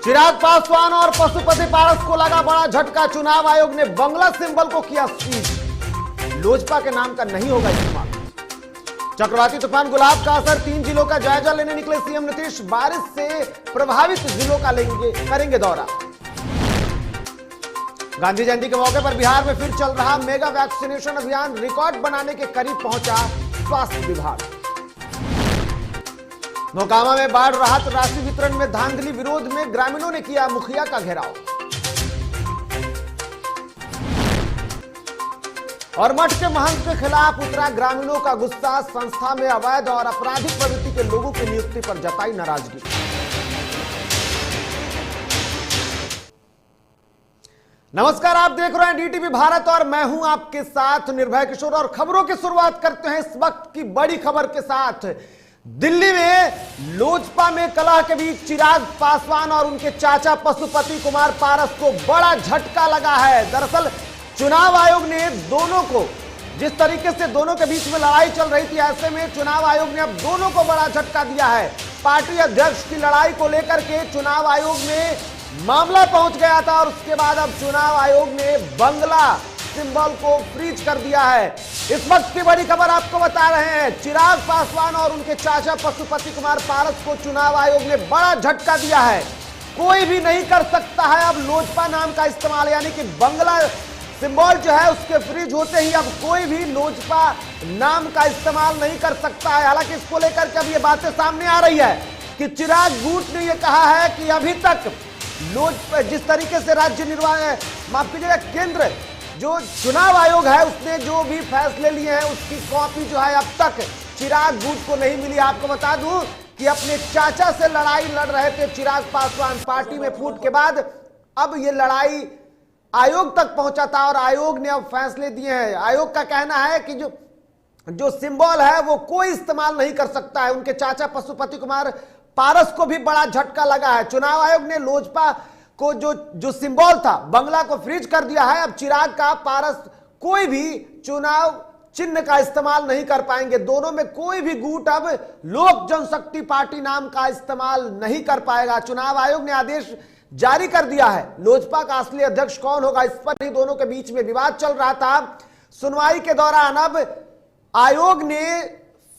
चिराग पासवान और पशुपति पारस को लगा बड़ा झटका। चुनाव आयोग ने बंगला सिंबल को किया सीज। लोजपा के नाम का नहीं होगा इस्तेमाल। चक्रवाती तूफान गुलाब का असर, 3 जिलों का जायजा लेने निकले सीएम नीतीश। बारिश से प्रभावित जिलों का करेंगे दौरा। गांधी जयंती के मौके पर बिहार में फिर चल रहा मेगा वैक्सीनेशन अभियान। रिकॉर्ड बनाने के करीब पहुंचा स्वास्थ्य विभाग। मोकामा में बाढ़ राहत राशि वितरण में धांधली, विरोध में ग्रामीणों ने किया मुखिया का घेराव। और मठ के महंत के खिलाफ उतरा ग्रामीणों का गुस्सा। संस्था में अवैध और आपराधिक प्रवृत्ति के लोगों की नियुक्ति पर जताई नाराजगी। नमस्कार, आप देख रहे हैं डीटीवी भारत और मैं हूं आपके साथ निर्भय किशोर। और खबरों की शुरुआत करते हैं इस वक्त की बड़ी खबर के साथ। दिल्ली में लोजपा में कलह के बीच चिराग पासवान और उनके चाचा पशुपति कुमार पारस को बड़ा झटका लगा है। दरअसल चुनाव आयोग ने दोनों को, जिस तरीके से दोनों के बीच में लड़ाई चल रही थी, ऐसे में चुनाव आयोग ने अब दोनों को बड़ा झटका दिया है। पार्टी अध्यक्ष की लड़ाई को लेकर के चुनाव आयोग में मामला पहुंच गया था और उसके बाद अब चुनाव आयोग ने बंगला सिंबल को फ्रीज कर दिया है। इस वक्त की बड़ी खबर आपको बता रहे हैं। चिराग पासवान और उनके चाचा पशुपति कुमार पारस को चुनाव आयोग ने बड़ा झटका दिया है। कोई भी नहीं कर सकता है अब लोजपा नाम का इस्तेमाल, यानी कि बंगला सिंबल जो है उसके फ्रीज होते ही अब कोई भी लोजपा नाम का इस्तेमाल नहीं कर सकता है। हालांकि इसको लेकर के अब ये बातें सामने आ रही है कि चिराग गुट ने यह कहा है कि अभी तक जिस तरीके से राज्य निर्वाचन, माफ कीजिएगा, केंद्र जो चुनाव आयोग है उसने जो भी फैसले लिए हैं उसकी कॉपी जो है अब तक चिराग गुट को नहीं मिली। आपको बता दूं कि अपने चाचा से लड़ाई लड़ रहे थे चिराग पासवान। पार्टी में फूट के बाद अब ये लड़ाई आयोग तक पहुंचा था और आयोग ने अब फैसले दिए हैं। आयोग का कहना है कि जो सिंबल है वो कोई इस्तेमाल नहीं कर सकता है। उनके चाचा पशुपति कुमार पारस को भी बड़ा झटका लगा है। चुनाव आयोग ने लोजपा को जो सिंबल था बंगला को फ्रीज कर दिया है। अब चिराग का पारस कोई भी चुनाव चिन्ह का इस्तेमाल नहीं कर पाएंगे। दोनों में कोई भी गुट अब लोक जनशक्ति पार्टी नाम का इस्तेमाल नहीं कर पाएगा। चुनाव आयोग ने आदेश जारी कर दिया है। लोजपा का असली अध्यक्ष कौन होगा, इस पर ही दोनों के बीच में विवाद चल रहा था। सुनवाई के दौरान अब आयोग ने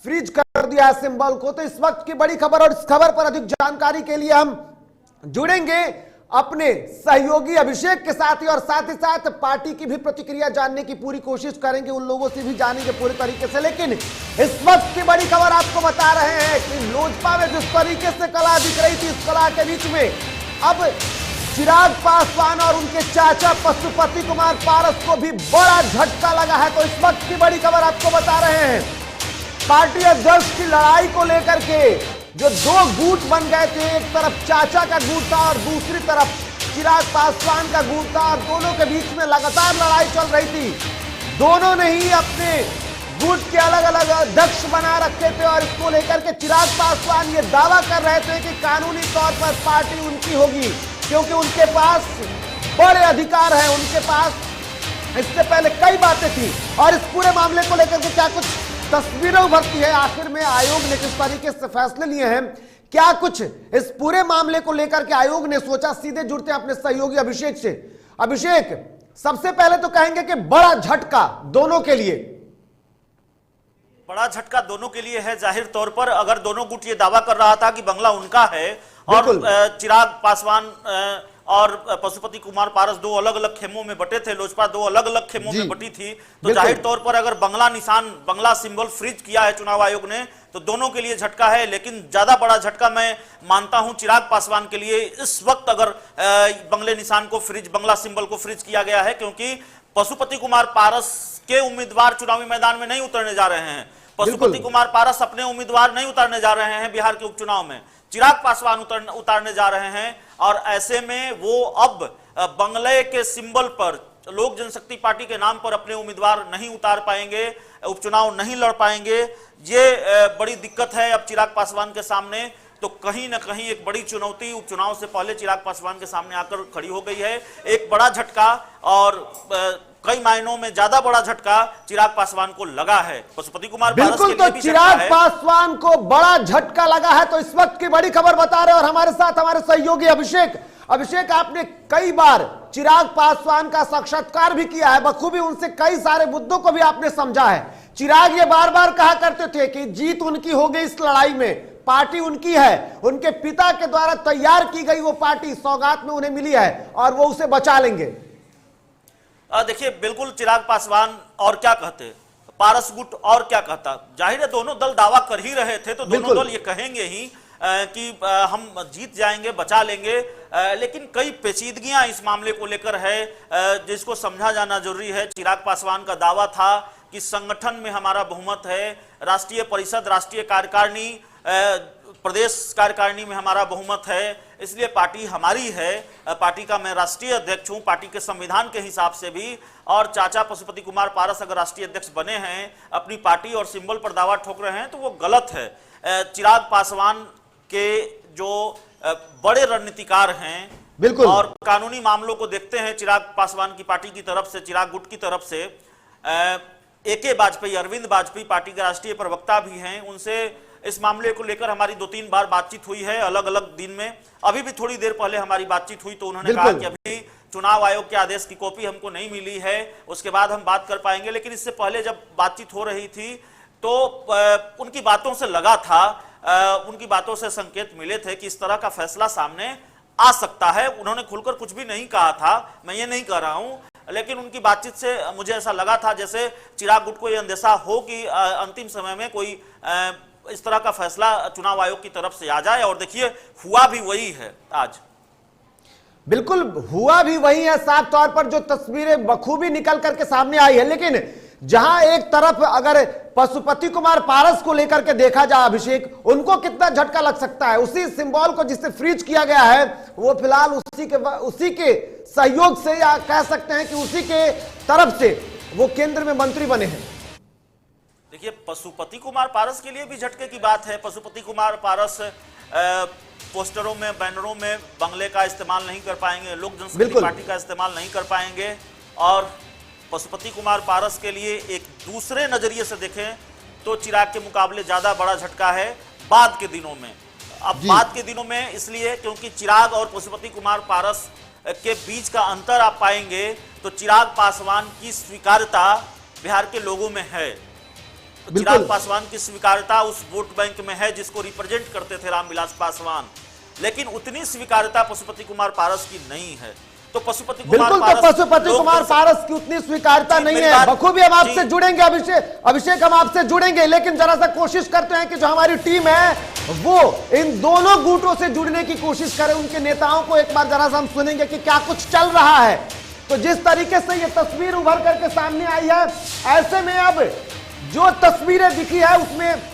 फ्रीज कर दिया है सिंबल को। तो इस वक्त की बड़ी खबर, और इस खबर पर अधिक जानकारी के लिए हम जुड़ेंगे अपने सहयोगी अभिषेक के साथ ही, और साथ ही साथ पार्टी की भी प्रतिक्रिया जानने की पूरी कोशिश करेंगे, उन लोगों से भी जानेंगे पूरी तरीके से। लेकिन इस वक्त की बड़ी खबर आपको बता रहे हैं कि लोजपा में जिस तरीके से कला दिख रही थी, इस कला के बीच में अब चिराग पासवान और उनके चाचा पशुपति कुमार पारस को भी बड़ा झटका लगा है। तो इस वक्त की बड़ी खबर आपको बता रहे हैं, पार्टी अध्यक्ष की लड़ाई को लेकर के जो दो गुट बन गए थे, एक तरफ चाचा का गुट था और दूसरी तरफ चिराग पासवान का गुट था, और दोनों के बीच में लगातार लड़ाई चल रही थी। दोनों ने ही अपने गुट के अलग अलग अध्यक्ष बना रखे थे और इसको लेकर के चिराग पासवान ये दावा कर रहे थे कि कानूनी तौर पर पार्टी उनकी होगी, क्योंकि उनके पास बड़े अधिकार हैं, उनके पास इससे पहले कई बातें थी। और इस पूरे मामले को लेकर के क्या कुछ तस्वीरें उभरती है, आखिर में आयोग ने किस तरीके से फैसले लिए हैं, क्या कुछ इस पूरे मामले को लेकर के आयोग ने सोचा। सीधे जुड़ते हैं अपने सहयोगी अभिषेक से। अभिषेक, सबसे पहले तो कहेंगे कि बड़ा झटका दोनों के लिए। बड़ा झटका दोनों के लिए है। जाहिर तौर पर अगर दोनों गुट ये दावा कर रहा था कि बंगला उनका है और चिराग पासवान और पशुपति कुमार पारस दो अलग अलग खेमों में बटे थे, लोजपा दो अलग अलग खेमों में बटी थी, तो जाहिर तौर पर अगर बंगला निशान, बंगला सिंबल फ्रीज किया है चुनाव आयोग ने, तो दोनों के लिए झटका है। लेकिन ज्यादा बड़ा झटका मैं मानता हूं चिराग पासवान के लिए इस वक्त, अगर बंगले निशान को फ्रीज, बंगला सिंबल को फ्रीज किया गया है, क्योंकि पशुपति कुमार पारस के उम्मीदवार चुनावी मैदान में नहीं उतरने जा रहे हैं। पशुपति कुमार पारस अपने उम्मीदवार नहीं उतारने जा रहे हैं बिहार के उपचुनाव में, चिराग पासवान उतारने जा रहे हैं। और ऐसे में वो अब बंगले के सिंबल पर, लोक जनशक्ति पार्टी के नाम पर अपने उम्मीदवार नहीं उतार पाएंगे, उपचुनाव नहीं लड़ पाएंगे। ये बड़ी दिक्कत है अब चिराग पासवान के सामने। तो कहीं ना कहीं एक बड़ी चुनौती उपचुनाव से पहले चिराग पासवान के सामने आकर खड़ी हो गई है। एक बड़ा झटका और कई मायनों में ज्यादा बड़ा झटका चिराग पासवान को लगा है। पशुपति कुमार पारस बिल्कुल, के लिए तो भी चिराग झटका है। पासवान को बड़ा झटका लगा है। तो इस वक्त की बड़ी खबर बता रहे और हमारे साथ हमारे सहयोगी अभिषेक, आपने कई बार चिराग पासवान का साक्षात्कार भी किया है, बखूबी उनसे कई सारे मुद्दों को भी आपने समझा है। चिराग ये बार बार कहा करते थे कि जीत उनकी हो गई इस लड़ाई में, पार्टी उनकी है, उनके पिता के द्वारा तैयार की गई वो पार्टी सौगात में उन्हें मिली है और वो उसे बचा लेंगे। देखिए, बिल्कुल चिराग पासवान और क्या कहते, पारस गुट और क्या कहता। जाहिर है दोनों दल दावा कर ही रहे थे, तो दोनों दल ये कहेंगे ही कि हम जीत जाएंगे, बचा लेंगे, लेकिन कई पेचीदगियां इस मामले को लेकर है जिसको समझा जाना जरूरी है। चिराग पासवान का दावा था कि संगठन में हमारा बहुमत है, राष्ट्रीय परिषद, राष्ट्रीय कार्यकारिणी, प्रदेश कार्यकारिणी में हमारा बहुमत है, इसलिए पार्टी हमारी है, पार्टी का मैं राष्ट्रीय अध्यक्ष हूं, पार्टी के संविधान के हिसाब से भी। और चाचा पशुपति कुमार पारस अगर राष्ट्रीय अध्यक्ष बने हैं, अपनी पार्टी और सिंबल पर दावा ठोक रहे हैं, तो वो गलत है। चिराग पासवान के जो बड़े रणनीतिकार हैं, बिल्कुल, और कानूनी मामलों को देखते हैं चिराग पासवान की पार्टी की तरफ से, चिराग गुट की तरफ से AK वाजपेयी, अरविंद वाजपेयी पार्टी के राष्ट्रीय प्रवक्ता भी हैं, उनसे इस मामले को लेकर हमारी 2-3 बार बातचीत हुई है अलग अलग दिन में। अभी भी थोड़ी देर पहले हमारी बातचीत हुई तो उन्होंने कहा कि अभी चुनाव आयोग के आदेश की कॉपी हमको नहीं मिली है, उसके बाद हम बात कर पाएंगे। लेकिन इससे पहले जब बातचीत हो रही थी तो उनकी बातों से लगा था, उनकी बातों से संकेत मिले थे कि इस तरह का फैसला सामने आ सकता है। उन्होंने खुलकर कुछ भी नहीं कहा था, मैं ये नहीं कह रहा हूं, लेकिन उनकी बातचीत से मुझे ऐसा लगा था जैसे चिराग गुट को यह अंदेशा हो कि अंतिम समय में कोई इस तरह का फैसला चुनाव आयोग की तरफ से आ जाए। और देखिए, हुआ भी वही है। आज बिल्कुल हुआ भी वही है, साफ तौर पर जो तस्वीरें बखूबी निकल करके सामने आई है। लेकिन जहां एक तरफ अगर पशुपति कुमार पारस को लेकर के देखा जाए अभिषेक, उनको कितना झटका लग सकता है। उसी सिंबल को जिससे फ्रीज किया गया है, वो फिलहाल उसी के सहयोग से, या कह सकते हैं कि उसी के तरफ से वो केंद्र में मंत्री बने हैं। देखिए, पशुपति कुमार पारस के लिए भी झटके की बात है। पशुपति कुमार पारस पोस्टरों में, बैनरों में बंगले का इस्तेमाल नहीं कर पाएंगे, लोक जनशक्ति पार्टी का इस्तेमाल नहीं कर पाएंगे। और पशुपति कुमार पारस के लिए एक दूसरे नजरिए से देखें तो चिराग के मुकाबले ज्यादा बड़ा झटका है बाद के दिनों में। अब बाद के दिनों में इसलिए क्योंकि चिराग और पशुपति कुमार पारस के बीच का अंतर आप पाएंगे तो चिराग पासवान की स्वीकार्यता बिहार के लोगों में है। चिराग पासवान की स्वीकार्यता उस वोट बैंक में है जिसको रिप्रेजेंट करते थे रामविलास पासवान, लेकिन उतनी स्वीकार्यता पशुपति कुमार पारस की नहीं है। तो पशुपति कुमार पारस की उतनी स्वीकार्यता नहीं है। बखूबी हम आपसे जुड़ेंगे अभिषेक, हम आपसे जुड़ेंगे, लेकिन जरा सा कोशिश करते हैं कि जो हमारी टीम है वो इन दोनों गुटों से जुड़ने की कोशिश करे, उनके नेताओं को एक बार जरा सा हम सुनेंगे कि क्या कुछ चल रहा है। तो जिस तरीके से ये तस्वीर उभर करके सामने आई है, ऐसे में अब जो तस्वीरें दिखी है उसमें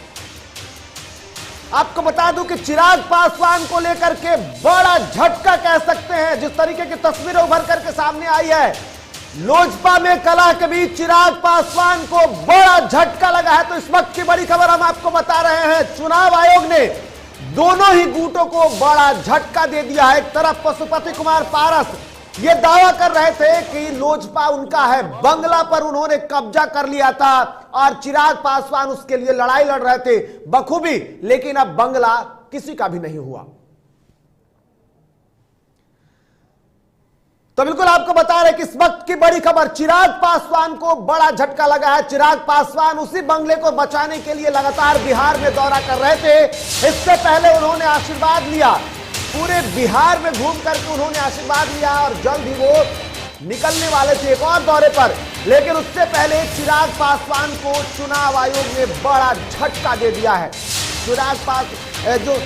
आपको बता दूं कि चिराग पासवान को लेकर के बड़ा झटका कह सकते हैं। जिस तरीके की तस्वीरें उभर करके सामने आई है, लोजपा में कलह के बीच चिराग पासवान को बड़ा झटका लगा है। तो इस वक्त की बड़ी खबर हम आपको बता रहे हैं, चुनाव आयोग ने दोनों ही गुटों को बड़ा झटका दे दिया है। एक तरफ पशुपति कुमार पारस ये दावा कर रहे थे कि लोजपा उनका है, बंगला पर उन्होंने कब्जा कर लिया था और चिराग पासवान उसके लिए लड़ाई लड़ रहे थे बखूबी, लेकिन अब बंगला किसी का भी नहीं हुआ। तो बिल्कुल आपको बता रहे कि इस वक्त की बड़ी खबर, चिराग पासवान को बड़ा झटका लगा है। चिराग पासवान उसी बंगले को बचाने के लिए लगातार बिहार में दौरा कर रहे थे। इससे पहले उन्होंने आशीर्वाद लिया, पूरे बिहार में घूम करके उन्होंने आशीर्वाद लिया और जल्द ही वो निकलने वाले थे एक और दौरे पर। लेकिन उससे पहले चिराग पासवान को चुनाव आयोग ने बड़ा झटका दे दिया है। जो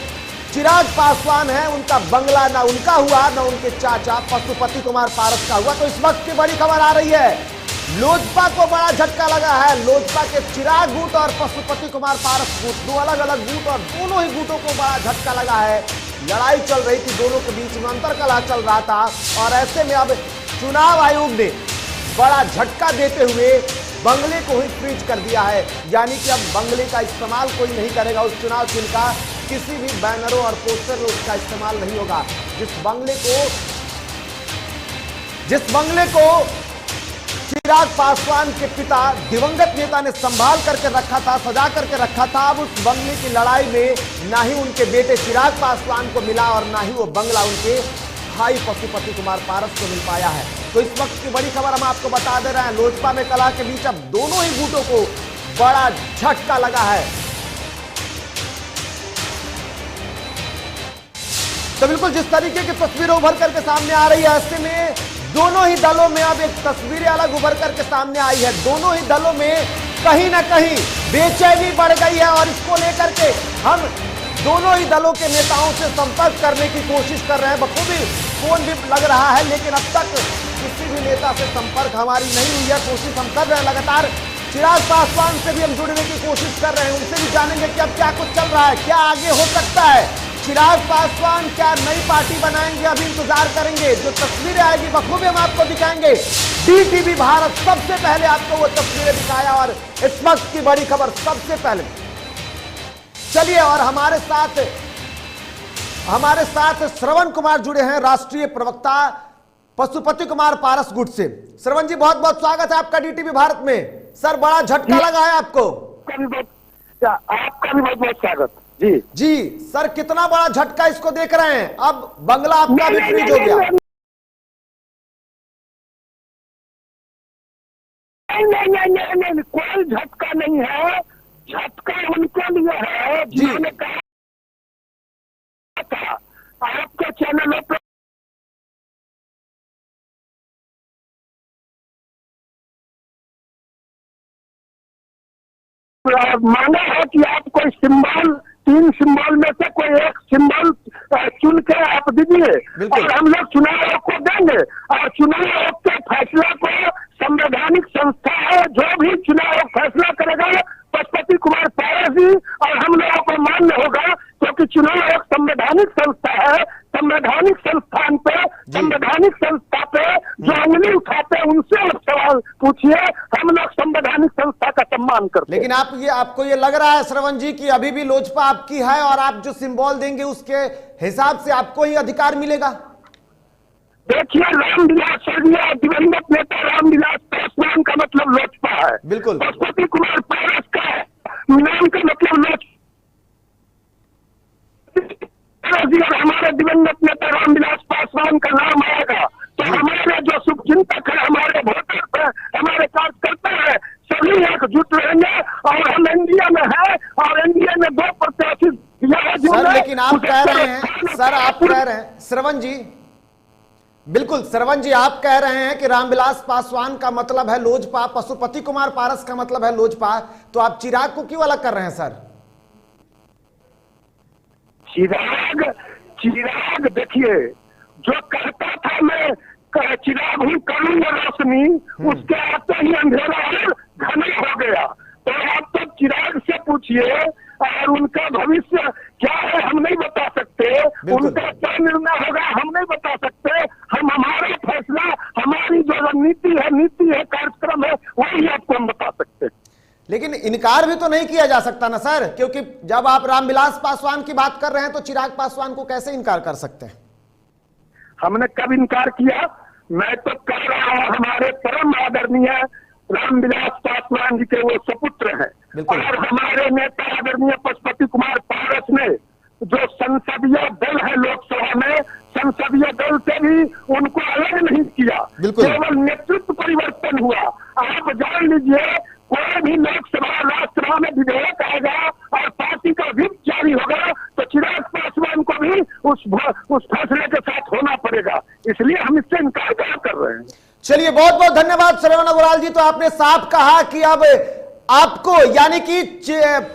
चिराग पासवान है, उनका बंगला ना उनका हुआ, ना उनके चाचा पशुपति कुमार पारस का हुआ। तो इस वक्त की बड़ी खबर आ रही है, लोजपा को बड़ा झटका लगा है। लोजपा के चिराग गुट और पशुपति कुमार पारस गुट, दो अलग अलग गुट, और दोनों ही गुटों को बड़ा झटका लगा है। लड़ाई चल रही थी, दोनों के बीच में अंतरकलह चल रहा था, और ऐसे में अब चुनाव आयोग ने बड़ा झटका देते हुए बंगले को ही फ्रीज कर दिया है। यानी कि अब बंगले का इस्तेमाल कोई नहीं करेगा उस चुनाव चिन्ह का, किसी भी बैनरों और पोस्टर में उसका इस्तेमाल नहीं होगा। जिस बंगले को चिराग पासवान के पिता दिवंगत नेता ने संभाल करके रखा था, सजा करके रखा था, अब उस बंगले की लड़ाई में ना ही उनके बेटे चिराग पासवान को मिला और ना ही वो बंगला उनके भाई पशुपति कुमार पारस को मिल पाया है। तो इस वक्त की बड़ी खबर हम आपको बता दे रहे हैं, लोजपा में कलह के बीच अब दोनों ही गुटों को बड़ा झटका लगा है। तो बिल्कुल जिस तरीके की तस्वीरें उभर करके सामने आ रही है, ऐसे में दोनों ही दलों में अब एक तस्वीरें अलग उभर करके सामने आई है। दोनों ही दलों में कहीं ना कहीं बेचैनी बढ़ गई है और इसको लेकर के हम दोनों ही दलों के नेताओं से संपर्क करने की कोशिश कर रहे हैं। बखूबी फोन भी लग रहा है, लेकिन अब तक किसी भी नेता से संपर्क हमारी नहीं हुई है। कोशिश हम कर रहे हैं लगातार। चिराग पासवान से भी हम जुड़ने की कोशिश कर रहे हैं, उनसे भी जानेंगे कि अब क्या कुछ चल रहा है, क्या आगे हो सकता है। चिराग पासवान क्या नई पार्टी बनाएंगे, अभी इंतजार करेंगे। जो तस्वीरें आएगी बखूबी हम आपको दिखाएंगे। डीटीवी भारत सबसे पहले आपको वो तस्वीरें दिखाया और इस वक्त की बड़ी खबर सबसे पहले। चलिए, और हमारे साथ श्रवण कुमार जुड़े हैं, राष्ट्रीय प्रवक्ता पशुपति कुमार पारस गुट से। श्रवण जी, बहुत बहुत स्वागत है आपका डीटीवी भारत में। सर, बड़ा झटका लगा है आपको। आपका भी बहुत बहुत स्वागत। जी सर, कितना बड़ा झटका इसको देख रहे हैं? अब बंगला आपका भी फ्रीज हो गया। नहीं, कोई झटका नहीं है। झटका उनके लिए है जिन्होंने कहा था आपके चैनलों पर माना है कि आप कोई सिंबल, 3 सिंबल में से कोई एक सिंबल चुन के आप दीजिए और हम लोग चुनाव आयोग को देंगे। और चुनाव आयोग के फैसला को संवैधानिक संस्था है, जो भी चुनाव आयोग फैसला करेगा पशुपति कुमार पारस जी और हम लोगों को मान्य होगा, क्योंकि चुनाव आयोग संवैधानिक संस्था है। संवैधानिक संस्थान पे, संवैधानिक संस्था पे जो अंगुली उठाते हैं उनसे आप सवाल पूछिए। हम लोग संवैधानिक संस्था का सम्मान करते हैं। लेकिन आपको ये लग रहा है श्रवण जी कि अभी भी लोजपा आपकी है और आप जो सिंबल देंगे उसके हिसाब से आपको ही अधिकार मिलेगा? देखिए, रामविलास स्वर्गीय दिवंगत नेता रामविलास पासवान का मतलब लोजपा है। बिल्कुल। पशुपति कुमार पारस का नाम का मतलब लोजपा। और हमारे दिवंगत नेता रामविलास पासवान का नाम आएगा तो हमारे जो शुभचिंतक है, हमारे वोटर है, हमारे कार्यकर्ता है, सभी एकजुट रहेंगे और हम एनडीए में है और एनडीए में 2 प्रत्याशी। सर, लेकिन आप कह रहे हैं श्रवण जी, बिल्कुल श्रवण जी, आप कह रहे हैं कि रामविलास पासवान का मतलब है लोजपा, पशुपति कुमार पारस का मतलब है लोजपा, तो आप चिराग को क्यों अलग कर रहे हैं सर? चिराग देखिए, जो कहता था मैं चिराग हूँ करूंगा रोशनी, उसके आते ही अंधेरा और घना हो गया। तो आप तो चिराग से पूछिए और उनका भविष्य क्या है हम नहीं बता सकते, उनका क्या निर्णय होगा हम नहीं बता सकते। हम हमारा फैसला, हमारी जो नीति है, कार्यक्रम है, वही आपको हम बता सकते हैं। लेकिन इनकार भी तो नहीं किया जा सकता ना सर, क्योंकि जब आप रामविलास पासवान की बात कर रहे हैं तो चिराग पासवान को कैसे इनकार कर सकते हैं? हमने कब इनकार किया? मैं तो कह रहा हूं, हमारे परम आदरणीय रामविलास पासवान जी के वो सपुत्र हैं और हमारे नेता आदरणीय पशुपति कुमार पारस ने जो संसदीय दल है लोकसभा में, संसदीय दल से भी उनको अलग नहीं किया, केवल नेतृत्व परिवर्तन हुआ। आप जान लीजिए, कोई भी लोकसभा राज्यसभा में विधेयक आएगा और पार्टी का व्हिप जारी होगा तो चिराग पासवान को भी उस फैसले के साथ होना पड़ेगा। इसलिए हम इससे इनकार कर रहे हैं। चलिए, बहुत बहुत धन्यवाद श्रवण अग्रवाल जी। तो आपने साफ कहा कि अब आपको यानी कि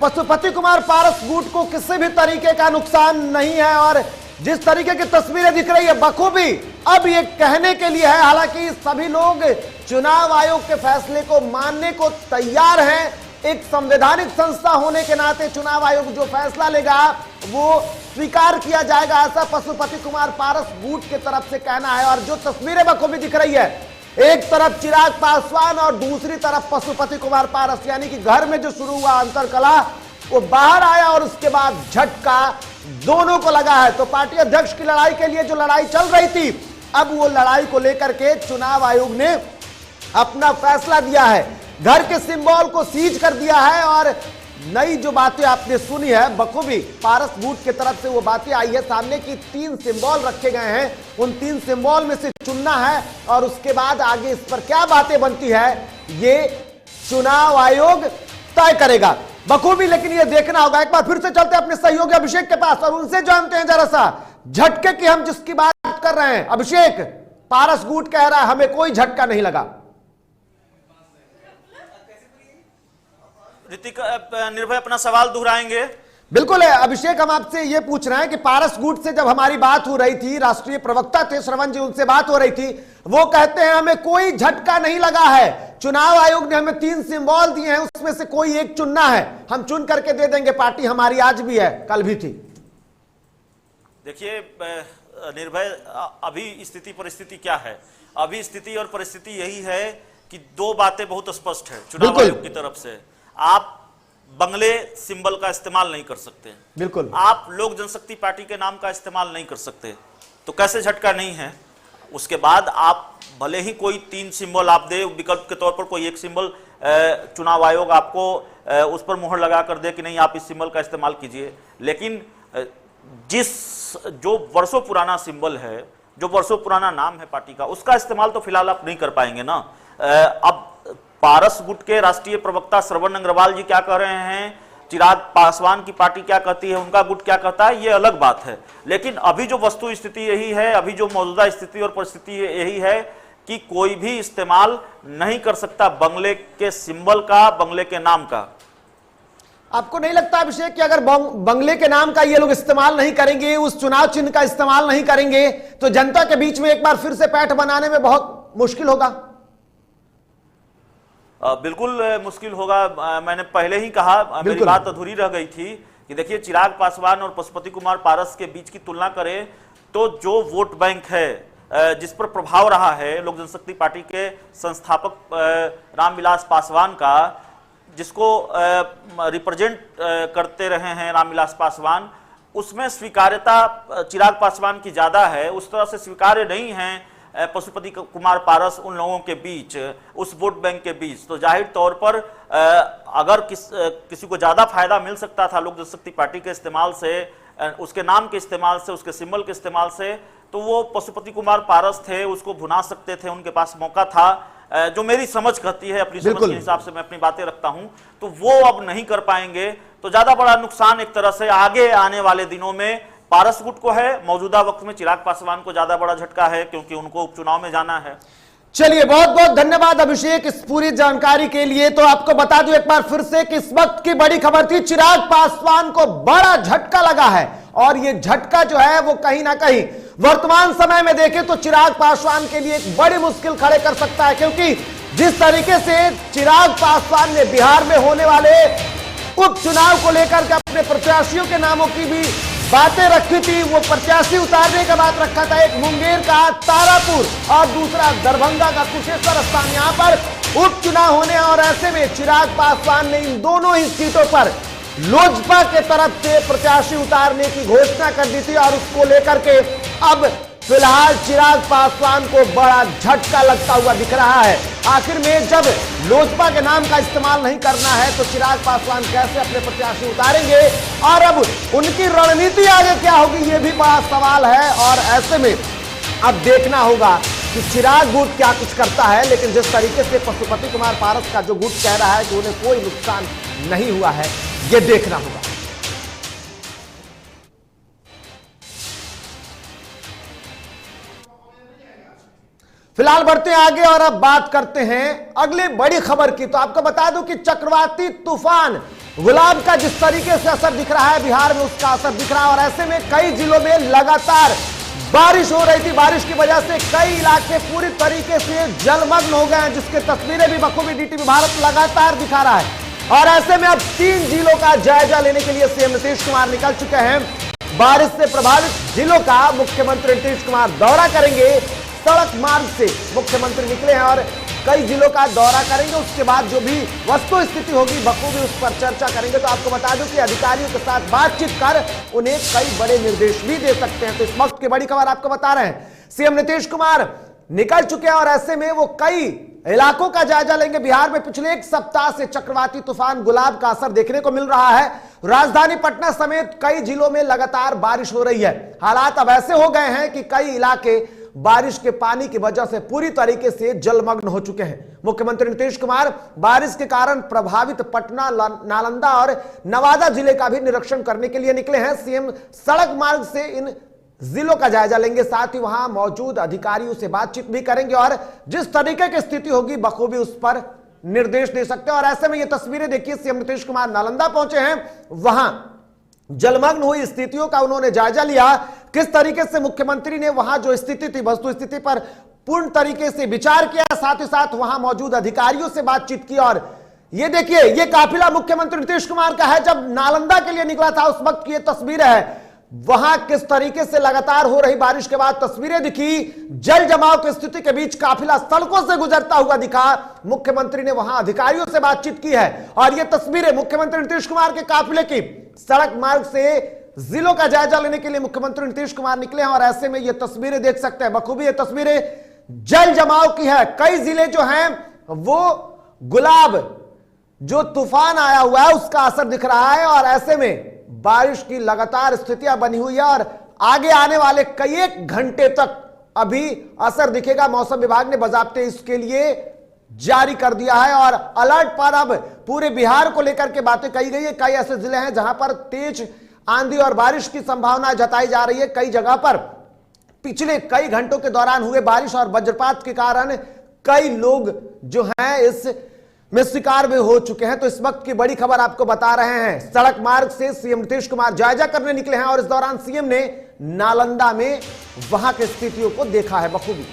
पशुपति कुमार पारस गुट को किसी भी तरीके का नुकसान नहीं है और जिस तरीके की तस्वीरें दिख रही है बखूबी अब ये कहने के लिए है, हालांकि सभी लोग चुनाव आयोग के फैसले को मानने को तैयार हैं। एक संवैधानिक संस्था होने के नाते चुनाव आयोग जो फैसला लेगा वो स्वीकार किया जाएगा, ऐसा पशुपति कुमार पारस गुट की तरफ से कहना है। और जो तस्वीरें बखूबी दिख रही है, एक तरफ चिराग पासवान और दूसरी तरफ पशुपति कुमार पारस, यानी कि घर में जो शुरू हुआ अंतरकलह वो बाहर आया और उसके बाद झटका दोनों को लगा है। तो पार्टी अध्यक्ष की लड़ाई के लिए जो लड़ाई चल रही थी, अब वो लड़ाई को लेकर के चुनाव आयोग ने अपना फैसला दिया है, घर के सिंबल को सीज कर दिया है। और नई जो बातें आपने सुनी है बखूबी पारस गुट की तरफ से वो बातें आई है सामने की 3 सिंबल रखे गए हैं, उन 3 सिंबल में से चुनना है और उसके बाद आगे इस पर क्या बातें बनती है ये चुनाव आयोग तय करेगा बखूबी। लेकिन ये देखना होगा, एक बार फिर से चलते हैं अपने सहयोगी अभिषेक के पास और उनसे जानते हैं जरा सा झटके की हम जिसकी बात कर रहे हैं। अभिषेक, पारस गुट कह रहा है हमें कोई झटका नहीं लगा। ऋतिक, निर्भय अपना सवाल दोहराएंगे? बिल्कुल है अभिषेक, हम आपसे यह पूछ रहे हैं कि पारस गुट से जब हमारी बात हो रही थी, राष्ट्रीय प्रवक्ता थे श्रवण जी, उनसे बात हो रही थी, वो कहते हैं हमें कोई झटका नहीं लगा है, चुनाव आयोग ने हमें 3 सिंबल दिए हैं, उसमें से कोई एक चुनना है, हम चुन करके दे देंगे, पार्टी हमारी आज भी है कल भी थी। देखिए निर्भय, अभी स्थिति परिस्थिति क्या है? अभी स्थिति और परिस्थिति यही है कि 2 बातें बहुत स्पष्ट है चुनाव आयोग की तरफ से। आप बंगले सिंबल का इस्तेमाल नहीं कर सकते, बिल्कुल, आप लोक जनशक्ति पार्टी के नाम का इस्तेमाल नहीं कर सकते, तो कैसे झटका नहीं है? उसके बाद आप भले ही कोई 3 सिंबल आप दे, विकल्प के तौर पर कोई एक सिंबल चुनाव आयोग आपको उस पर मुहर लगा कर दे कि नहीं आप इस सिंबल का इस्तेमाल कीजिए, लेकिन जो वर्षों पुराना सिंबल है, जो वर्षों पुराना नाम है पार्टी का, उसका इस्तेमाल तो फिलहाल आप नहीं कर पाएंगे ना। अब पारस गुट के राष्ट्रीय प्रवक्ता श्रवण अग्रवाल जी क्या कह रहे हैं, चिराग पासवान की पार्टी क्या कहती है, उनका गुट क्या कहता है, ये अलग बात है। लेकिन अभी जो वस्तु स्थिति यही है, अभी जो मौजूदा स्थिति और परिस्थिति यही है कि कोई भी इस्तेमाल नहीं कर सकता बंगले के सिंबल का, बंगले के नाम का। आपको नहीं लगता अभिषेक कि अगर बंगले के नाम का ये लोग इस्तेमाल नहीं करेंगे, उस चुनाव चिन्ह का इस्तेमाल नहीं करेंगे, तो जनता के बीच में एक बार फिर से पैठ बनाने में बहुत मुश्किल होगा? बिल्कुल मुश्किल होगा। मैंने पहले ही कहा, मेरी बात अधूरी रह गई थी कि देखिए चिराग पासवान और पशुपति कुमार पारस के बीच की तुलना करें तो जो वोट बैंक है, जिस पर प्रभाव रहा है लोक जनशक्ति पार्टी के संस्थापक रामविलास पासवान का, जिसको रिप्रेजेंट करते रहे हैं रामविलास पासवान, उसमें स्वीकार्यता चिराग पासवान की ज्यादा है, उस तरह से स्वीकार्य नहीं है पशुपति कुमार पारस उन लोगों के बीच, उस वोट बैंक के बीच। तो जाहिर तौर पर अगर किसी को ज्यादा फायदा मिल सकता था लोक जनशक्ति पार्टी के इस्तेमाल से, उसके नाम के इस्तेमाल से, उसके सिंबल के इस्तेमाल से, तो वो पशुपति कुमार पारस थे, उसको भुना सकते थे, उनके पास मौका था। जो मेरी समझ कहती है, अपनी समझ के हिसाब से मैं अपनी बातें रखता हूं, तो वो अब नहीं कर पाएंगे। तो ज्यादा बड़ा नुकसान एक तरह से आगे आने वाले दिनों में पारस गुट को है, मौजूदा वक्त में चिराग पासवान को ज्यादा बड़ा झटका है क्योंकि उनको उपचुनाव में जाना है। चलिए, बहुत बहुत धन्यवाद अभिषेक इस पूरी जानकारी के लिए। तो आपको बता दूं एक बार फिर से कि इस वक्त की बड़ी खबर थी, चिराग पासवान को बड़ा झटका लगा है और ये झटका जो है वो कहीं ना कहीं वर्तमान समय में देखें तो चिराग पासवान के लिए एक बड़ी मुश्किल खड़े कर सकता है, क्योंकि जिस तरीके से चिराग पासवान ने बिहार में होने वाले उपचुनाव को लेकर के अपने प्रत्याशियों के नामों की भी बातें रखी थी, वो प्रत्याशी उतारने का बात रखा था, एक मुंगेर का तारापुर और दूसरा दरभंगा का कुशेश्वर स्थान, यहां पर उपचुनाव होने, और ऐसे में चिराग पासवान ने इन दोनों ही सीटों पर लोजपा के तरफ से प्रत्याशी उतारने की घोषणा कर दी थी और उसको लेकर के अब फिलहाल चिराग पासवान को बड़ा झटका लगता हुआ दिख रहा है। आखिर में जब लोजपा के नाम का इस्तेमाल नहीं करना है तो चिराग पासवान कैसे अपने प्रत्याशी उतारेंगे और अब उनकी रणनीति आगे क्या होगी, ये भी बड़ा सवाल है। और ऐसे में अब देखना होगा कि चिराग गुट क्या कुछ करता है, लेकिन जिस तरीके से पशुपति कुमार पारस का जो गुट कह रहा है कि उन्हें कोई नुकसान नहीं हुआ है, ये देखना होगा। फिलहाल बढ़ते हैं आगे और अब बात करते हैं अगली बड़ी खबर की। तो आपको बता दूं कि चक्रवाती तूफान गुलाब का जिस तरीके से असर दिख रहा है बिहार में, उसका असर दिख रहा है और ऐसे में कई जिलों में लगातार बारिश हो रही थी। बारिश की वजह से कई इलाके पूरी तरीके से जलमग्न हो गए हैं, जिसकी तस्वीरें भी बखूबी डीटीवी भारत लगातार दिखा रहा है। और ऐसे में अब 3 जिलों का जायजा लेने के लिए सीएम नीतीश कुमार निकल चुके हैं। बारिश से प्रभावित जिलों का मुख्यमंत्री नीतीश कुमार दौरा करेंगे। सड़क मार्ग से मुख्यमंत्री निकले हैं और कई जिलों का दौरा करेंगे। उसके बाद जो भी वस्तु स्थिति होगी बखूबी उस पर चर्चा करेंगे। तो आपको बता दूं कि अधिकारियों के साथ बातचीत कर उन्हें कई बड़े निर्देश भी दे सकते हैं। तो इस वक्त की बड़ी खबर आपको बता रहे हैं, सीएम नीतीश कुमार निकल चुके हैं और ऐसे में वो कई इलाकों का जायजा लेंगे। बिहार में पिछले एक सप्ताह से चक्रवाती तूफान गुलाब का असर देखने को मिल रहा है। राजधानी पटना समेत कई जिलों में लगातार बारिश हो रही है। हालात अब ऐसे हो गए हैं कि कई इलाके बारिश के पानी की वजह से पूरी तरीके से जलमग्न हो चुके हैं। मुख्यमंत्री नीतीश कुमार बारिश के कारण प्रभावित पटना, नालंदा और नवादा जिले का भी निरीक्षण करने के लिए निकले हैं। सीएम सड़क मार्ग से इन जिलों का जायजा लेंगे, साथ ही वहां मौजूद अधिकारियों से बातचीत भी करेंगे और जिस तरीके की स्थिति होगी बखूबी उस पर निर्देश दे सकते हैं। और ऐसे में ये तस्वीरें देखिए, सीएम नीतीश कुमार नालंदा पहुंचे हैं, वहां जलमग्न हुई स्थितियों का उन्होंने जायजा लिया। किस तरीके से मुख्यमंत्री ने वहां जो स्थिति थी, वस्तु स्थिति पर पूर्ण तरीके से विचार किया, साथ ही साथ वहां मौजूद अधिकारियों से बातचीत की। और ये देखिए, ये काफिला मुख्यमंत्री नीतीश कुमार का है। जब नालंदा के लिए निकला था उस वक्त की ये तस्वीर है। वहां किस तरीके से लगातार हो रही बारिश के बाद तस्वीरें दिखी, जल जमाव की स्थिति के बीच काफिला सड़कों से गुजरता हुआ दिखा। मुख्यमंत्री ने वहां अधिकारियों से बातचीत की है और ये तस्वीरें मुख्यमंत्री नीतीश कुमार के काफिले की सड़क मार्ग से जिलों का जायजा लेने के लिए मुख्यमंत्री नीतीश कुमार निकले हैं। और ऐसे में ये तस्वीरें देख सकते हैं, बखूबी ये तस्वीरें जल जमाव की है। कई जिले जो हैं वो गुलाब जो तूफान आया हुआ है उसका असर दिख रहा है और ऐसे में बारिश की लगातार स्थितियां बनी हुई है और आगे आने वाले कई एक घंटे तक अभी असर दिखेगा। मौसम विभाग ने बाकायदे इसके लिए जारी कर दिया है और अलर्ट पर अब पूरे बिहार को लेकर के बातें कही गई है। कई ऐसे जिले हैं जहां पर तेज आंधी और बारिश की संभावना जताई जा रही है। कई जगह पर पिछले कई घंटों के दौरान हुए बारिश और वज्रपात के कारण कई लोग जो हैं इस में शिकार में हो चुके हैं। तो इस वक्त की बड़ी खबर आपको बता रहे हैं, सड़क मार्ग से सीएम नीतीश कुमार जायजा करने निकले हैं और इस दौरान सीएम ने नालंदा में वहां की स्थितियों को देखा है बखूबी।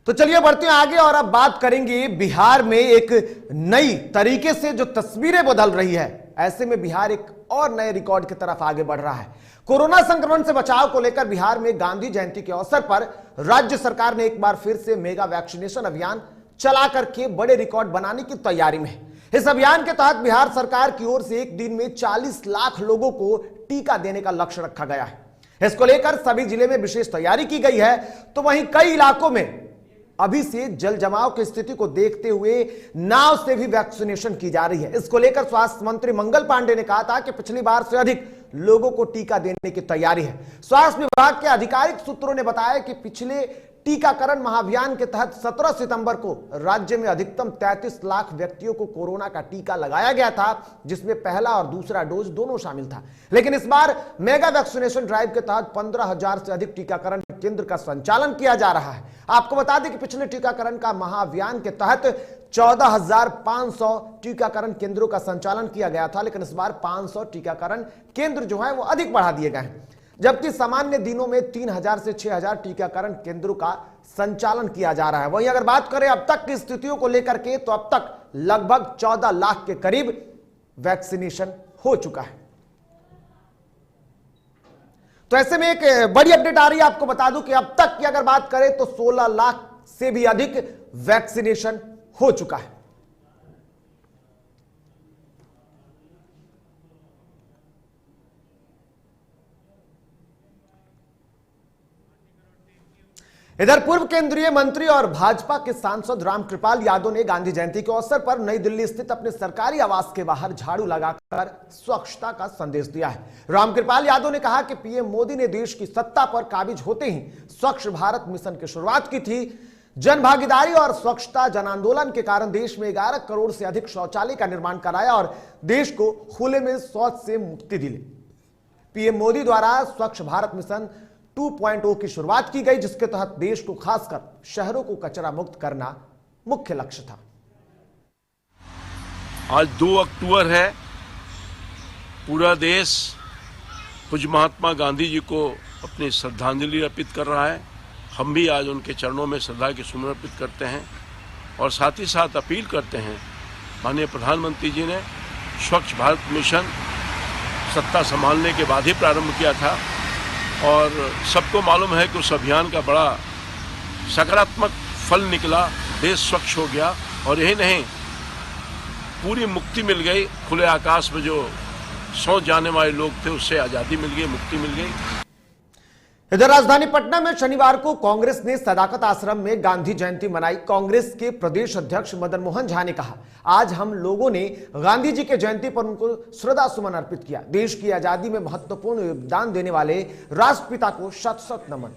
तो चलिए बढ़ते हैं आगे और अब बात करेंगे बिहार में एक नई तरीके से जो तस्वीरें बदल रही है। ऐसे में बिहार एक और नए रिकॉर्ड की तरफ आगे बढ़ रहा है। कोरोना संक्रमण से बचाव को लेकर बिहार में गांधी जयंती के अवसर पर राज्य सरकार ने एक बार फिर से मेगा वैक्सीनेशन अभियान चला करके बड़े रिकॉर्ड बनाने की तैयारी में है। इस अभियान के तहत बिहार सरकार की ओर से एक दिन में 40 लाख लोगों को टीका देने का लक्ष्य रखा गया है। इसको लेकर सभी जिले में विशेष तैयारी की गई है। तो वहीं कई इलाकों में अभी से जल जमाव की स्थिति को देखते हुए नाव से भी वैक्सीनेशन की जा रही है। इसको लेकर स्वास्थ्य मंत्री मंगल पांडे ने कहा था कि पिछली बार से अधिक लोगों को टीका देने की तैयारी है। स्वास्थ्य विभाग के आधिकारिक सूत्रों ने बताया कि पिछले टीकाकरण महाअभियान के तहत 17 सितंबर को राज्य में अधिकतम 33 लाख व्यक्तियों को कोरोना का टीका लगाया गया था, जिसमें पहला और दूसरा डोज दोनों शामिल था। लेकिन इस बार मेगा वैक्सीनेशन ड्राइव के तहत 15,000 से अधिक टीकाकरण केंद्र का संचालन किया जा रहा है। आपको बता दें कि पिछले टीकाकरण का महाअभियान के तहत 14,500 टीकाकरण केंद्रों का संचालन किया गया था, लेकिन इस बार 500 टीकाकरण केंद्र जो है वो अधिक बढ़ा दिए गए हैं, जबकि सामान्य दिनों में 3,000 से 6,000 टीकाकरण केंद्रों का संचालन किया जा रहा है। वहीं अगर बात करें अब तक की स्थितियों को लेकर के, तो अब तक लगभग 14 लाख के करीब वैक्सीनेशन हो चुका है। तो ऐसे में एक बड़ी अपडेट आ रही है, आपको बता दूं कि अब तक की अगर बात करें तो 16 लाख से भी अधिक वैक्सीनेशन हो चुका है। इधर पूर्व केंद्रीय मंत्री और भाजपा के सांसद रामकृपाल यादव ने गांधी जयंती के अवसर पर नई दिल्ली स्थित अपने सरकारी आवास के बाहर झाड़ू लगाकर स्वच्छता का संदेश दिया है। रामकृपाल यादव ने कहा कि पीएम मोदी ने देश की सत्ता पर काबिज होते ही स्वच्छ भारत मिशन की शुरुआत की थी। जन भागीदारी और स्वच्छता जन आंदोलन के कारण देश में 11 करोड़ से अधिक शौचालय का निर्माण कराया और देश को खुले में शौच से मुक्ति दिलाई। पीएम मोदी द्वारा स्वच्छ भारत मिशन 2.0 की शुरुआत की गई, जिसके तहत देश को खासकर शहरों को कचरा मुक्त करना मुख्य लक्ष्य था। आज 2 अक्टूबर है। पूरा देश पूज्य महात्मा गांधी जी को अपनी श्रद्धांजलि अर्पित कर रहा है। हम भी आज उनके चरणों में श्रद्धा के सुमन अर्पित करते हैं और साथ ही साथ अपील करते हैं। माननीय प्रधानमंत्री जी ने स्वच्छ भारत मिशन सत्ता संभालने के बाद ही प्रारंभ किया था और सबको मालूम है कि उस अभियान का बड़ा सकारात्मक फल निकला। देश स्वच्छ हो गया और यही नहीं, पूरी मुक्ति मिल गई। खुले आकाश में जो सो जाने वाले लोग थे उससे आजादी मिल गई, मुक्ति मिल गई। इधर राजधानी पटना में शनिवार को कांग्रेस ने सदाकत आश्रम में गांधी जयंती मनाई। कांग्रेस के प्रदेश अध्यक्ष मदन मोहन झा ने कहा, आज हम लोगों ने गांधी जी के जयंती पर उनको श्रद्धा सुमन अर्पित किया। देश की आजादी में महत्वपूर्ण योगदान देने वाले राष्ट्रपिता को शत शत नमन।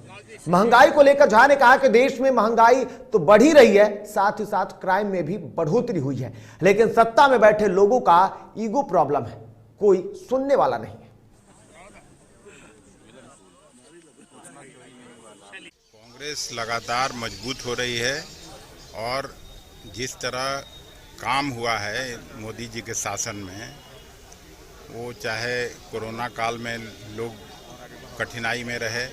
महंगाई को लेकर झा ने कहा कि देश में महंगाई तो बढ़ ही रही है, साथ ही साथ क्राइम में भी बढ़ोतरी हुई है, लेकिन सत्ता में बैठे लोगों का ईगो प्रॉब्लम है, कोई सुनने वाला नहीं है। कांग्रेस लगातार मजबूत हो रही है और जिस तरह काम हुआ है मोदी जी के शासन में, वो चाहे कोरोना काल में लोग कठिनाई में रहे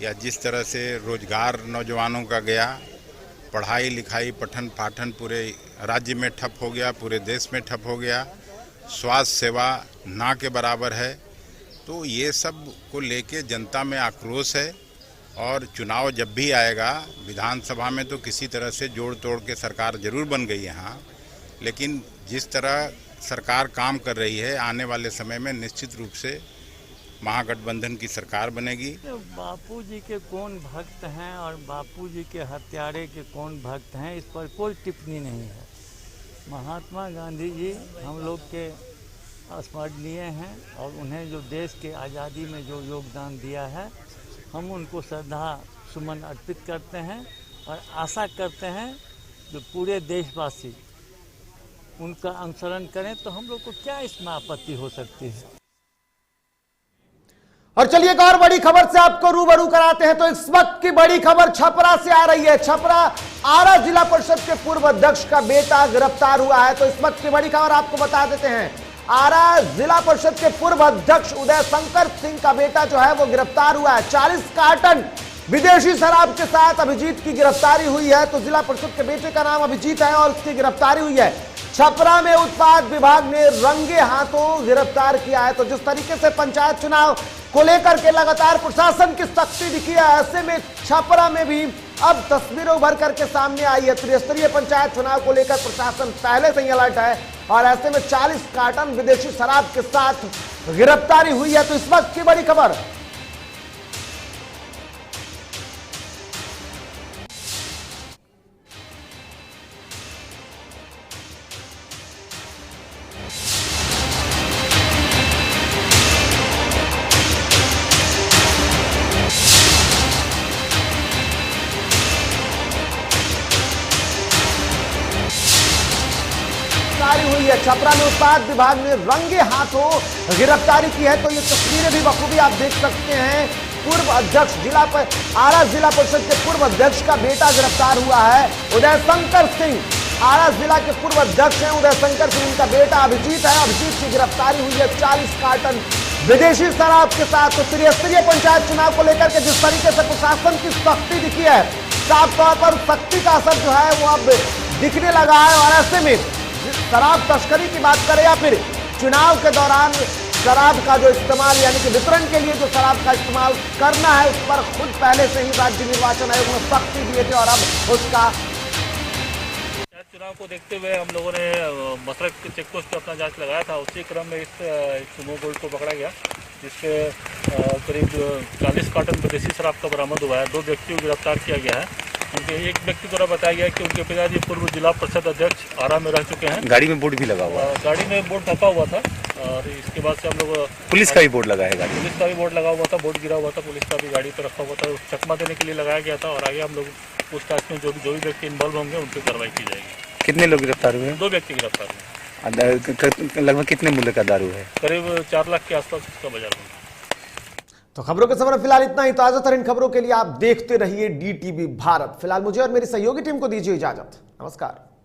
या जिस तरह से रोजगार नौजवानों का गया, पढ़ाई लिखाई पठन पाठन पूरे राज्य में ठप हो गया, पूरे देश में ठप हो गया, स्वास्थ्य सेवा ना के बराबर है। तो ये सब को लेके जनता में आक्रोश है और चुनाव जब भी आएगा, विधानसभा में तो किसी तरह से जोड़ तोड़ के सरकार जरूर बन गई यहाँ, लेकिन जिस तरह सरकार काम कर रही है, आने वाले समय में निश्चित रूप से महागठबंधन की सरकार बनेगी। बापू जी के कौन भक्त हैं और बापू जी के हत्यारे के कौन भक्त हैं, इस पर कोई टिप्पणी नहीं है। महात्मा गांधी जी हम लोग के स्मरणीय हैं और उन्हें जो देश के आज़ादी में जो योगदान दिया है, हम उनको श्रद्धा सुमन अर्पित करते हैं और आशा करते हैं जो पूरे देशवासी उनका अनुसरण करें, तो हम लोग को क्या इसमें आपत्ति हो सकती है। और चलिए एक और बड़ी खबर से आपको रूबरू कराते हैं। तो इस वक्त की बड़ी खबर छपरा से आ रही है। छपरा आरा जिला परिषद के पूर्व अध्यक्ष का बेटा गिरफ्तार हुआ है। तो इस वक्त की बड़ी खबर आपको बता देते हैं। आरा जिला परिषद के पूर्व अध्यक्ष उदय शंकर सिंह का बेटा जो है वो गिरफ्तार हुआ है। 40 कार्टन विदेशी शराब के साथ अभिजीत की गिरफ्तारी हुई है। तो जिला परिषद के बेटे का नाम अभिजीत है और उसकी गिरफ्तारी हुई है। छपरा में उत्पाद विभाग ने रंगे हाथों गिरफ्तार किया है। तो जिस तरीके से पंचायत चुनाव को लेकर के लगातार प्रशासन की सख्ती दिखी है, ऐसे में छपरा में भी अब तस्वीरें उभर करके सामने आई है। त्रिस्तरीय पंचायत चुनाव को लेकर प्रशासन पहले से ही अलर्ट है और ऐसे में 40 कार्टन विदेशी शराब के साथ गिरफ्तारी हुई है। तो इस वक्त की बड़ी खबर। हुई है। छपरा में उत्पाद विभाग ने रंगे हाथों गिरफ्तारी की है। तो ये तस्वीरें भी बखूबी आप देख सकते हैं। पूर्व अध्यक्ष आरा जिला परिषद के पूर्व अध्यक्ष का बेटा गिरफ्तार हुआ है। उदय शंकर सिंह आरा जिला के पूर्व अध्यक्ष हैं। उदय शंकर सिंह का बेटा अभिजीत है। अभिजीत की गिरफ्तारी हुई है 40 कार्टन विदेशी शराब के साथ। तो त्रिस्तरीय पंचायत चुनाव को लेकर के जिस तरीके से प्रशासन की सख्ती दिखी है, साफ तौर पर सख्ती का असर जो है वो अब दिखने लगा है। और ऐसे में शराब तस्करी की बात करें या फिर चुनाव के दौरान शराब का जो इस्तेमाल यानी कि वितरण के लिए जो शराब का इस्तेमाल करना है, उस पर खुद पहले से ही राज्य निर्वाचन आयोग ने सख्ती दिए थे और अब उसका चुनाव को देखते हुए हम लोगों ने मसरक चेक पोस्ट पर अपना जांच लगाया था। उसी क्रम में इस सुमो गोल्ड को पकड़ा गया, जिसके करीब 40 कार्टन विदेशी शराब का बरामद हुआ है। 2 व्यक्तियों को गिरफ्तार किया गया है। उनके एक व्यक्ति द्वारा बताया गया कि उनके पिताजी पूर्व जिला परिषद अध्यक्ष आरा में रह चुके हैं। गाड़ी में बोर्ड भी लगा हुआ है। गाड़ी में बोर्ड ढका हुआ था और इसके बाद से हम लोग पुलिस का भी बोर्ड लगा है। पुलिस का भी बोर्ड लगा हुआ था, बोर्ड गिरा हुआ था, पुलिस का भी गाड़ी पर रखा हुआ था। चकमा देने के लिए लगाया गया था और आगे हम लोग पूछताछ में जो भी व्यक्ति इन्वॉल्व होंगे उन पर कार्रवाई की जाएगी। कितने लोग गिरफ्तार हुए हैं? 2 व्यक्ति गिरफ्तार हुए। लगभग कितने मूल्य का दारू है? करीब 4 लाख के आसपास उसका बाजार में। तो खबरों के सफर में फिलहाल इतना ही। ताजा तरीन खबरों के लिए आप देखते रहिए DTV भारत। फिलहाल मुझे और मेरी सहयोगी टीम को दीजिए इजाजत। नमस्कार।